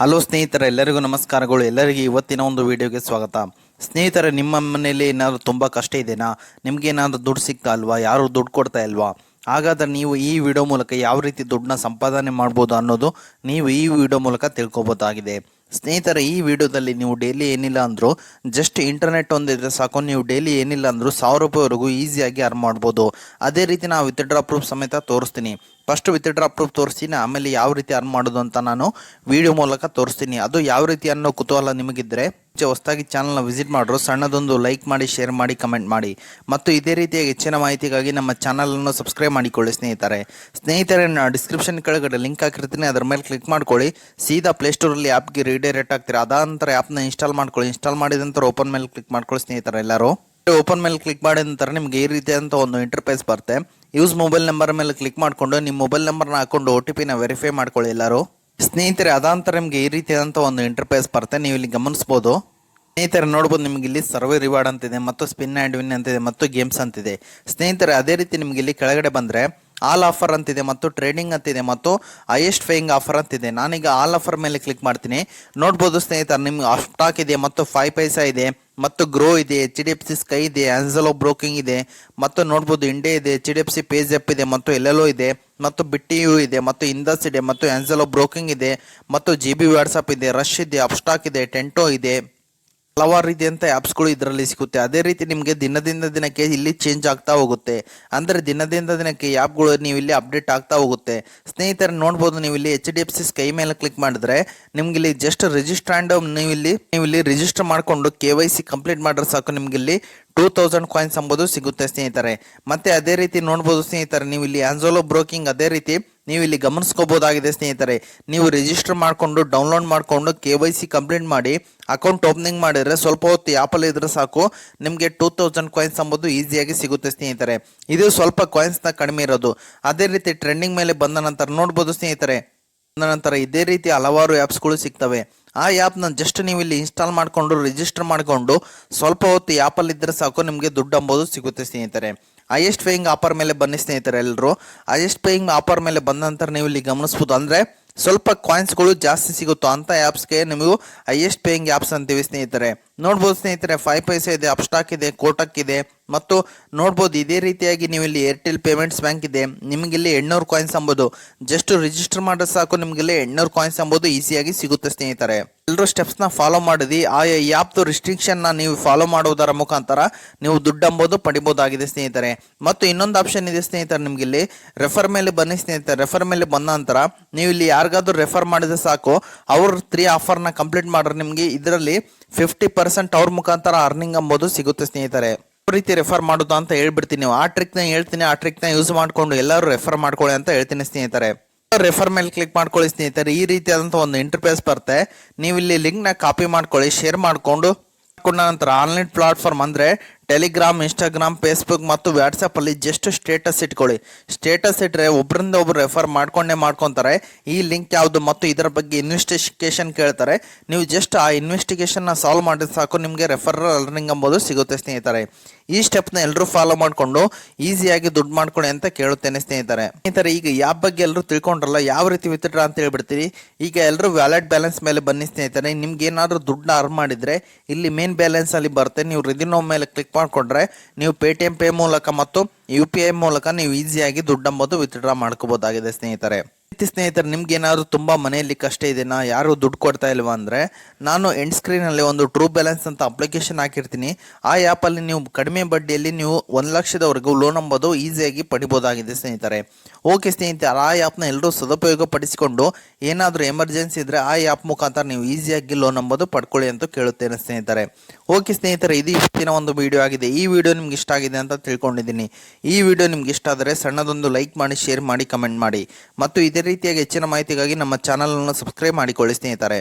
Hello ಸ್ನೇಹಿತರೆ, ಎಲ್ಲರಿಗೂ ನಮಸ್ಕಾರಗಳು. ಎಲ್ಲರಿಗೂ ಇವತ್ತಿನ ಒಂದು ವಿಡಿಯೋಗೆ ಸ್ವಾಗತ. ಸ್ನೇಹಿತರೆ, ನಿಮ್ಮ ಮನೆಯಲ್ಲಿ ಏನಾದರೂ ತುಂಬ ಕಷ್ಟ ಇದೆನಾ? ನಿಮ್ಗೆ ಏನಾದರೂ ದುಡ್ಡು ಸಿಗ್ತಾ ಅಲ್ವಾ? ಯಾರು ದುಡ್ಡು ಕೊಡ್ತಾ ಇಲ್ವಾ? ಹಾಗಾದರೆ ನೀವು ಈ ವಿಡಿಯೋ ಮೂಲಕ ಯಾವ ರೀತಿ ದುಡ್ಡನ್ನ ಸಂಪಾದನೆ ಮಾಡ್ಬೋದು ಅನ್ನೋದು ನೀವು ಈ ವಿಡಿಯೋ ಮೂಲಕ ತಿಳ್ಕೊಬೋದಾಗಿದೆ. ಸ್ನೇಹಿತರೆ, ಈ ವಿಡಿಯೋದಲ್ಲಿ ನೀವು ಡೈಲಿ ಏನಿಲ್ಲ ಅಂದರೂ ಜಸ್ಟ್ ಇಂಟರ್ನೆಟ್ ಒಂದಿದ್ರೆ ಸಾಕು, ನೀವು ಡೈಲಿ ಏನಿಲ್ಲ ಅಂದರೂ 1000 ರೂಪಾಯಿವರೆಗೂ ಈಸಿಯಾಗಿ ಅರ್ನ್ ಮಾಡ್ಬೋದು. ಅದೇ ರೀತಿ ನಾವು ವಿತ್ಡ್ರಾ ಪ್ರೂಫ್ ಸಮೇತ ತೋರಿಸ್ತೀನಿ. ಫಸ್ಟ್ ವಿತ್ಡ್ರಾ ಪ್ರೂಫ್ ತೋರಿಸ್ತೀನಿ, ಆಮೇಲೆ ಯಾವ ರೀತಿ ಅರ್ನ್ ಮಾಡೋದು ಅಂತ ನಾನು ವಿಡಿಯೋ ಮೂಲಕ ತೋರಿಸ್ತೀನಿ. ಅದು ಯಾವ ರೀತಿ ಅನ್ನೋ ಕುತೂಹಲ ನಿಮಗಿದ್ರೆ ಹೊಸದಾಗಿ ಚಾನಲ್ನ ವಿಸಿಟ್ ಮಾಡ್ರು, ಸಣ್ಣದೊಂದು ಲೈಕ್ ಮಾಡಿ, ಶೇರ್ ಮಾಡಿ, ಕಮೆಂಟ್ ಮಾಡಿ. ಮತ್ತು ಇದೇ ರೀತಿಯ ಹೆಚ್ಚಿನ ಮಾಹಿತಿಗಾಗಿ ನಮ್ಮ ಚಾನಲನ್ನು ಸಬ್ಸ್ಕ್ರೈಬ್ ಮಾಡಿಕೊಳ್ಳಿ. ಸ್ನೇಹಿತರೆ, ನಾನು ಡಿಸ್ಕ್ರಿಪ್ಷನ್ ಕೆಳಗಡೆ ಲಿಂಕ್ ಹಾಕಿರ್ತೀನಿ, ಅದರ ಮೇಲೆ ಕ್ಲಿಕ್ ಮಾಡ್ಕೊಳ್ಳಿ. ಸೀದಾ ಪ್ಲೇಸ್ಟೋರಲ್ಲಿ ಆ್ಯಪ್ಗೆ ರೀಡೈರೆಕ್ಟ್ ಆಗ್ತೀರಾ. ಅದಾನಂತರ ಆ್ಯಪ್ನ ಇನ್ಸ್ಟಾಲ್ ಮಾಡ್ಕೊಳ್ಳಿ. ಇನ್ಸ್ಟಾಲ್ ಮಾಡಿದ ನಂತರ ಓಪನ್ ಮೇಲೆ ಕ್ಲಿಕ್ ಮಾಡ್ಕೊಳ್ಳಿ. ಸ್ನೇಹಿತರೆ, ಎಲ್ಲರೂ ಓಪನ್ ಮೇಲೆ ಕ್ಲಿಕ್ ಮಾಡಿದ ನಂತರ ನಿಮಗೆ ಈ ರೀತಿಯಾದಂಥ ಒಂದು ಇಂಟರ್ಫೇಸ್ ಬರುತ್ತೆ. ಯೂಸ್ ಮೊಬೈಲ್ ನಂಬರ್ ಮೇಲೆ ಕ್ಲಿಕ್ ಮಾಡಿಕೊಂಡು ನಿಮ್ಮ ಮೊಬೈಲ್ ನಂಬರ್ನ ಹಾಕೊಂಡು OTP ವೆರಿಫೈ ಮಾಡ್ಕೊಳ್ಳಿ ಎಲ್ಲರೂ. ಸ್ನೇಹಿತರೆ, ಅದಾಂತರ ನಿಮಗೆ ಈ ರೀತಿಯಾದಂಥ ಒಂದು ಇಂಟರ್ಫೇಸ್ ಬರುತ್ತೆ. ನೀವು ಇಲ್ಲಿ ಗಮನಿಸ್ಬೋದು. ಸ್ನೇಹಿತರೆ, ನೋಡ್ಬೋದು, ನಿಮಗೆ ಇಲ್ಲಿ ಸರ್ವೆ ರಿವಾರ್ಡ್ ಅಂತಿದೆ, ಮತ್ತು ಸ್ಪಿನ್ ಆ್ಯಂಡ್ ವಿನ್ ಅಂತಿದೆ, ಮತ್ತು ಗೇಮ್ಸ್ ಅಂತಿದೆ. ಸ್ನೇಹಿತರೆ, ಅದೇ ರೀತಿ ನಿಮಗೆ ಇಲ್ಲಿ ಕೆಳಗಡೆ ಬಂದರೆ ಆಲ್ ಆಫರ್ ಅಂತಿದೆ, ಮತ್ತು ಟ್ರೇಡಿಂಗ್ ಅಂತಿದೆ, ಮತ್ತು ಹೈಯೆಸ್ಟ್ ಪೇಯಿಂಗ್ ಆಫರ್ ಅಂತಿದೆ. ನಾನೀಗ ಆಲ್ ಆಫರ್ ಮೇಲೆ ಕ್ಲಿಕ್ ಮಾಡ್ತೀನಿ. ನೋಡ್ಬೋದು ಸ್ನೇಹಿತರೆ, ನಿಮ್ಗೆ ಸ್ಟಾಕ್ ಇದೆ, ಮತ್ತು 5 ಪೈಸಾ ಇದೆ, ಮತ್ತು ಗ್ರೋ ಇದೆ, HDFC ಸ್ಕೈ ಇದೆ, ಆನ್ಸಲೋ ಬ್ರೋಕಿಂಗ್ ಇದೆ, ಮತ್ತು ನೋಡ್ಬೋದು ಇಂಡಿಯಾ ಇದೆ, HDFC ಪೇಜ್ ಇದೆ, ಮತ್ತು ಎಲ್ಲೆಲ್ಲೋ ಇದೆ, ಮತ್ತು ಬಿಟ್ಟಿಯು ಇದೆ, ಮತ್ತು ಇಂದಸ್ ಇದೆ, ಮತ್ತು ಆನ್ಸಲೋ ಬ್ರೋಕಿಂಗ್ ಇದೆ, ಮತ್ತು GB ವಾಟ್ಸಪ್ ಇದೆ, ರಶ್ ಇದೆ, ಅಪ್ಸ್ಟಾಕ್ ಇದೆ, ಟೆಂಟೋ ಇದೆ. ಹಲವಾರು ರೀತಿಯಂಥ ಆ್ಯಪ್ಸ್ಗಳು ಇದರಲ್ಲಿ ಸಿಗುತ್ತೆ. ಅದೇ ರೀತಿ ನಿಮಗೆ ದಿನದಿಂದ ದಿನಕ್ಕೆ ಇಲ್ಲಿ ಚೇಂಜ್ ಆಗ್ತಾ ಹೋಗುತ್ತೆ. ಅಂದರೆ ದಿನದಿಂದ ದಿನಕ್ಕೆ ಆ್ಯಪ್ಗಳು ನೀವು ಇಲ್ಲಿ ಅಪ್ಡೇಟ್ ಆಗ್ತಾ ಹೋಗುತ್ತೆ. ಸ್ನೇಹಿತರೆ, ನೋಡ್ಬೋದು, ನೀವು ಇಲ್ಲಿ HDFC ಸ್ಕೈ ಮೇಲೆ ಕ್ಲಿಕ್ ಮಾಡಿದ್ರೆ ನಿಮ್ಗೆ ಇಲ್ಲಿ ಜಸ್ಟ್ ರಿಜಿಸ್ಟರ್ ನೀವು ಇಲ್ಲಿ ರಿಜಿಸ್ಟರ್ ಮಾಡಿಕೊಂಡು KYC ಕಂಪ್ಲೀಟ್ ಮಾಡಿದ್ರೆ ಸಾಕು, ನಿಮ್ಗೆ ಇಲ್ಲಿ 2000 ಕಾಯಿನ್ಸ್ ಎಂಬುದು ಸಿಗುತ್ತೆ ಸ್ನೇಹಿತರೆ. ಮತ್ತೆ ಅದೇ ರೀತಿ ನೋಡ್ಬೋದು ಸ್ನೇಹಿತರೆ, ನೀವು ಇಲ್ಲಿ ಆನ್ಸಲೋ ಬ್ರೋಕಿಂಗ್ ಅದೇ ರೀತಿ ನೀವು ಇಲ್ಲಿ ಗಮನಿಸ್ಕೋಬಹುದಾಗಿದೆ. ಸ್ನೇಹಿತರೆ, ನೀವು ರಿಜಿಸ್ಟರ್ ಮಾಡಿಕೊಂಡು ಡೌನ್ಲೋಡ್ ಮಾಡಿಕೊಂಡು KYC ಕಂಪ್ಲೀಟ್ ಮಾಡಿ ಅಕೌಂಟ್ ಓಪನಿಂಗ್ ಮಾಡಿದ್ರೆ ಸ್ವಲ್ಪ ಹೊತ್ತು ಆ್ಯಪಲ್ಲಿ ಇದ್ರೆ ಸಾಕು, ನಿಮಗೆ 2000 ಕಾಯಿನ್ಸ್ ಎಂಬುದು ಈಸಿಯಾಗಿ ಸಿಗುತ್ತೆ ಸ್ನೇಹಿತರೆ. ಇದು ಸ್ವಲ್ಪ ಕಾಯಿನ್ಸ್ನ ಕಡಿಮೆ ಇರೋದು. ಅದೇ ರೀತಿ ಟ್ರೆಂಡಿಂಗ್ ಮೇಲೆ ಬಂದ ನಂತರ ನೋಡ್ಬೋದು ಸ್ನೇಹಿತರೆ, ನಂತರ ಇದೇ ರೀತಿ ಹಲವಾರು ಆ್ಯಪ್ಸ್ಗಳು ಸಿಗ್ತವೆ. ಆ ಆ್ಯಪ್ನ ಜಸ್ಟ್ ನೀವು ಇಲ್ಲಿ ಇನ್ಸ್ಟಾಲ್ ಮಾಡಿಕೊಂಡು ರಿಜಿಸ್ಟರ್ ಮಾಡಿಕೊಂಡು ಸ್ವಲ್ಪ ಹೊತ್ತು ಆ್ಯಪಲ್ಲಿ ಇದ್ದರೆ ಸಾಕು, ನಿಮಗೆ ದುಡ್ಡು ಎಂಬುದು ಸಿಗುತ್ತೆ ಸ್ನೇಹಿತರೆ. ಹೈಯೆಸ್ಟ್ ಪೇಯಿಂಗ್ ಆಫರ್ ಮೇಲೆ ಬನ್ನಿ ಸ್ನೇಹಿತರೆ ಎಲ್ಲರೂ. ಹೈಯೆಸ್ಟ್ ಪೇಯಿಂಗ್ ಆಫರ್ ಮೇಲೆ ಬಂದ ನಂತರ ನೀವು ಇಲ್ಲಿ ಗಮನಿಸ್ಬೋದು, ಅಂದರೆ ಸ್ವಲ್ಪ ಕಾಯಿನ್ಸ್ಗಳು ಜಾಸ್ತಿ ಸಿಗುತ್ತೋ ಅಂಥ ಆ್ಯಪ್ಸ್ಗೆ ನೀವು ಹೈಯೆಸ್ಟ್ ಪೇಯಿಂಗ್ ಆ್ಯಪ್ಸ್ ಅಂತೀವಿ ಸ್ನೇಹಿತರೆ. ನೋಡ್ಬೋದು ಸ್ನೇಹಿತರೆ, 5 ಪೈಸಾ ಇದೆ, ಅಪ್ಸ್ಟಾಕ್ ಇದೆ, ಕೋಟಕ್ ಇದೆ, ಮತ್ತು ನೋಡ್ಬೋದು ಇದೇ ರೀತಿಯಾಗಿ ನೀವು ಇಲ್ಲಿ ಏರ್ಟೆಲ್ ಪೇಮೆಂಟ್ಸ್ ಬ್ಯಾಂಕ್ ಇದೆ. ನಿಮಗಿಲ್ಲಿ 800 ಕಾಯಿನ್ಸ್ ಎಂಬುದು ಜಸ್ಟ್ ರಿಜಿಸ್ಟರ್ ಮಾಡಿದ್ರೆ ಸಾಕು, ನಿಮಗಿಲ್ಲಿ 800 ಕಾಯಿನ್ಸ್ ಎಂಬುದು ಈಸಿಯಾಗಿ ಸಿಗುತ್ತೆ ಸ್ನೇಹಿತರೆ. ಎಲ್ಲರೂ ಸ್ಟೆಪ್ಸ್ನ ಫಾಲೋ ಮಾಡಿದಿ ಆ ಆ್ಯಪ್ದು ರಿಸ್ಟ್ರಿಕ್ಷನ್ನ ನೀವು ಫಾಲೋ ಮಾಡುವುದರ ಮುಖಾಂತರ ನೀವು ದುಡ್ಡು ಎಂಬುದು ಪಡಿಬೋದಾಗಿದೆ ಸ್ನೇಹಿತರೆ. ಮತ್ತು ಇನ್ನೊಂದು ಆಪ್ಷನ್ ಇದೆ ಸ್ನೇಹಿತರೆ, ನಿಮ್ಗೆ ಇಲ್ಲಿ ರೆಫರ್ ಮೇಲೆ ಬನ್ನಿ ಸ್ನೇಹಿತರೆ. ರೆಫರ್ ಮೇಲೆ ಬಂದ ನಂತರ ನೀವು ಇಲ್ಲಿ ಯಾರಿಗಾದ್ರೂ ರೆಫರ್ ಮಾಡಿದ್ರೆ ಸಾಕು, ಅವ್ರ 3 ಆಫರ್ನ ಕಂಪ್ಲೀಟ್ ಮಾಡ್ರೆ ನಿಮಗೆ ಇದರಲ್ಲಿ 50% ಅವ್ರ ಮುಖಾಂತರ ಅರ್ನಿಂಗ್ ಎಂಬುದು ಸಿಗುತ್ತೆ ಸ್ನೇಹಿತರೆ. ಯಾವ ರೀತಿ ರೆಫರ್ ಮಾಡೋದು ಅಂತ ಹೇಳ್ಬಿಡ್ತೀನಿ. ಆ ಟ್ರಿಕ್ನ ಹೇಳ್ತೀನಿ, ಆ ಟ್ರಿಕ್ನ ಯೂಸ್ ಮಾಡಿಕೊಂಡು ಎಲ್ಲರೂ ರೆಫರ್ ಮಾಡ್ಕೊಳ್ಳಿ ಅಂತ ಹೇಳ್ತೀನಿ ಸ್ನೇಹಿತರೆ. ರೆಫರ್ ಮೇಲೆ ಕ್ಲಿಕ್ ಮಾಡ್ಕೊಳ್ಳಿ ಸ್ನೇಹಿತರೆ. ಈ ರೀತಿಯಾದಂಥ ಒಂದು ಇಂಟರ್ಫೇಸ್ ಬರುತ್ತೆ. ನೀವು ಇಲ್ಲಿ ಲಿಂಕ್ನ ಕಾಪಿ ಮಾಡ್ಕೊಳ್ಳಿ, ಶೇರ್ ಮಾಡಿಕೊಂಡು ನಂತರ ಆನ್ಲೈನ್ ಪ್ಲಾಟ್ಫಾರ್ಮ್ ಅಂದರೆ ಟೆಲಿಗ್ರಾಮ್, ಇನ್ಸ್ಟಾಗ್ರಾಮ್, ಫೇಸ್ಬುಕ್ ಮತ್ತು ವಾಟ್ಸಪ್ಪಲ್ಲಿ ಜಸ್ಟ್ ಸ್ಟೇಟಸ್ ಇಟ್ಕೊಳ್ಳಿ. ಸ್ಟೇಟಸ್ ಇಟ್ಟರೆ ಒಬ್ಬರಿಂದ ಒಬ್ರು ರೆಫರ್ ಮಾಡ್ಕೊತಾರೆ. ಈ ಲಿಂಕ್ ಯಾವುದು ಮತ್ತು ಇದರ ಬಗ್ಗೆ ಇನ್ವೆಸ್ಟಿಗೇಷನ್ ಕೇಳ್ತಾರೆ. ನೀವು ಜಸ್ಟ್ ಆ ಇನ್ವೆಸ್ಟಿಗೇಷನ್ನ ಸಾಲ್ವ್ ಮಾಡಿದ್ರೆ ಸಾಕು, ನಿಮಗೆ ರೆಫರಲ್ ಅರ್ನಿಂಗ್ ಎಂಬುದು ಸಿಗುತ್ತೆ ಸ್ನೇಹಿತರೆ. ಈ ಸ್ಟೆಪ್ನ ಎಲ್ಲರೂ ಫಾಲೋ ಮಾಡಿಕೊಂಡು ಈಸಿಯಾಗಿ ದುಡ್ಡು ಮಾಡ್ಕೊಳ್ಳಿ ಅಂತ ಕೇಳುತ್ತೇನೆ ಸ್ನೇಹಿತರೆ. ಈಗ ಯಾವ ಬಗ್ಗೆ ಎಲ್ಲರೂ ತಿಳ್ಕೊಂಡ್ರಲ್ಲ, ಯಾವ ರೀತಿ ವಿತ್ಡ್ರಾ ಅಂತ ಹೇಳ್ಬಿಡ್ತೀರಿ. ಈಗ ಎಲ್ಲರೂ ವ್ಯಾಲೆಟ್ ಬ್ಯಾಲೆನ್ಸ್ ಮೇಲೆ ಬನ್ನಿ ಸ್ನೇಹಿತರೆ. ನಿಮ್ಗೆ ಏನಾದರೂ ದುಡ್ಡನ್ನ ಅರ್ನ್ ಮಾಡಿದರೆ ಇಲ್ಲಿ ಮೇನ್ ಬ್ಯಾಲೆನ್ಸ್ ಅಲ್ಲಿ ಬರುತ್ತೆ. ನೀವು ರಿದಿನೋ ಮೇಲೆ ಕ್ಲಿಕ್ ಮಾಡಿಕೊಂಡ್ರೆ ನೀವು Paytm ಪೇ ಮೂಲಕ ಮತ್ತು UPI ಮೂಲಕ ನೀವು ಈಸಿಯಾಗಿ ದುಡ್ಡು ಎಂಬುದು ವಿತ್ಡ್ರಾ ಮಾಡ್ಕೋಬಹುದಾಗಿದೆ ಸ್ನೇಹಿತರೆ. ಸ್ನೇಹಿತರೆ, ನಿಮ್ಗೆ ಏನಾದ್ರು ತುಂಬಾ ಮನೆಯಲ್ಲಿ ಕಷ್ಟ ಇದೆನಾ, ಯಾರು ದುಡ್ಡು ಕೊಡ್ತಾ ಇಲ್ವಾ ಅಂದ್ರೆ ನಾನು ಎಂಡ್ ಸ್ಕ್ರೀನ್ ಅಲ್ಲಿ ಒಂದು ಟ್ರೂ ಬ್ಯಾಲೆನ್ಸ್ ಅಂತ ಅಪ್ಲಿಕೇಶನ್ ಹಾಕಿರ್ತೀನಿ. ಆ ಆ್ಯಪ್ ಅಲ್ಲಿ ನೀವು ಕಡಿಮೆ ಬಡ್ಡಿಯಲ್ಲಿ ನೀವು 1 ಲಕ್ಷದವರೆಗೂ ಲೋನ್ ಎಂಬುದು ಈಸಿಯಾಗಿ ಪಡಿಬಹುದಾಗಿದೆ ಸ್ನೇಹಿತರೆ. ಓಕೆ ಸ್ನೇಹಿತರೆ, ಆ ಆ್ಯಪ್ನ ಎಲ್ಲರೂ ಸದುಪಯೋಗ ಪಡಿಸಿಕೊಂಡು ಏನಾದರೂ ಎಮರ್ಜೆನ್ಸಿ ಇದ್ರೆ ಆ ಆ್ಯಪ್ ಮುಖಾಂತರ ನೀವು ಈಸಿಯಾಗಿ ಲೋನ್ ಎಂಬುದು ಪಡ್ಕೊಳ್ಳಿ ಅಂತ ಕೇಳುತ್ತೇನೆ ಸ್ನೇಹಿತರೆ. ಓಕೆ ಸ್ನೇಹಿತರೆ, ಇದು ಇವತ್ತಿನ ಒಂದು ವಿಡಿಯೋ ಆಗಿದೆ. ಈ ವಿಡಿಯೋ ನಿಮ್ಗೆ ಇಷ್ಟ ಆಗಿದೆ ಅಂತ ತಿಳ್ಕೊಂಡಿದ್ದೀನಿ. ಈ ವಿಡಿಯೋ ನಿಮ್ಗೆ ಇಷ್ಟ ಆದರೆ ಸಣ್ಣದೊಂದು ಲೈಕ್ ಮಾಡಿ, ಶೇರ್ ಮಾಡಿ, ಕಮೆಂಟ್ ಮಾಡಿ, ಮತ್ತು ಇದೇ ರೀತಿಯಾಗಿ ಹೆಚ್ಚಿನ ಮಾಹಿತಿಗಾಗಿ ನಮ್ಮ ಚಾನಲ್ ಅನ್ನು ಸಬ್ಸ್ಕ್ರೈಬ್ ಮಾಡಿಕೊಳ್ಳಿ ಸ್ನೇಹಿತರೆ.